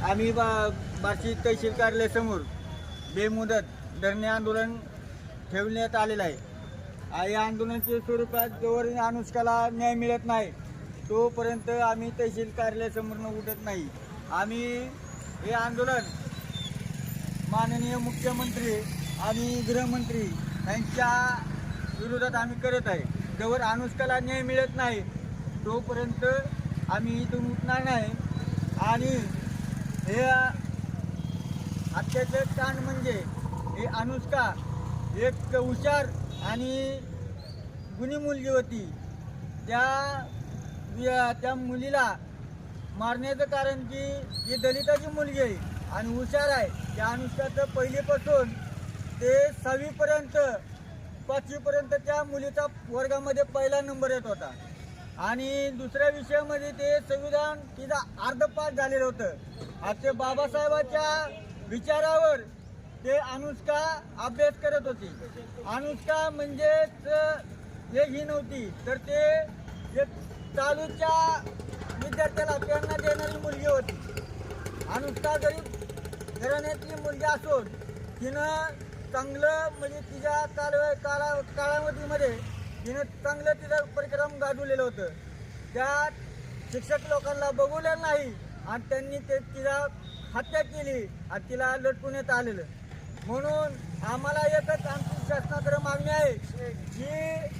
आम्ही बार्शी तहसील कार्यालयासमोर बेमुदत धरणे आंदोलन ठेवण्यात आलेलं आहे। या आंदोलनाच्या स्वरूपात जोवर अनुष्काला न्याय मिळत नाही तोपर्यंत आम्ही तहसील कार्यालयासमोर उठत नाही। आम्ही हे आंदोलन माननीय मुख्यमंत्री आणि गृहमंत्री यांच्या विरोधात आम्ही करत आहे। जोवर अनुष्काला न्याय मिळत नाही तोपर्यंत आम्ही इथून उठणार नाही। आणि हे हत्याचे कांड म्हणजे हे अनुष्का एक हुशार आणि गुणी मुलगी होती। त्या मुलीला मारण्याचं कारण की ही दलिताची मुलगी आहे आणि हुशार आहे। त्या अनुष्काचं पहिलीपासून ते 6वीपर्यंत 5वीपर्यंत त्या मुलीचा वर्गामध्ये पहिला नंबर येत होता आणि दुसऱ्या विषयामध्ये ते संविधान तिचा अर्धपाठ झालेलं होतं। आज ते बाबासाहेबाच्या विचारावर ते अनुष्का अभ्यास करत होती। अनुष्का म्हणजेच ही नव्हती तर ते एक चालूच्या विद्यार्थ्याला प्रेरणा देणारी मुलगी होती। अनुष्का गरीब घराण्यातली मुलगी असून तिनं चांगलं म्हणजे तिच्या कालावधीमध्ये तिनं चांगलं तिचा परिक्रम गाजवलेलं होतं। त्या शिक्षक लोकांना बघवलेलं नाही आणि त्यांनी तिला हत्या केली आणि तिला लटकवण्यात आलेलं। म्हणून आम्हाला एकच आमची शासनाकडे मागणी आहे की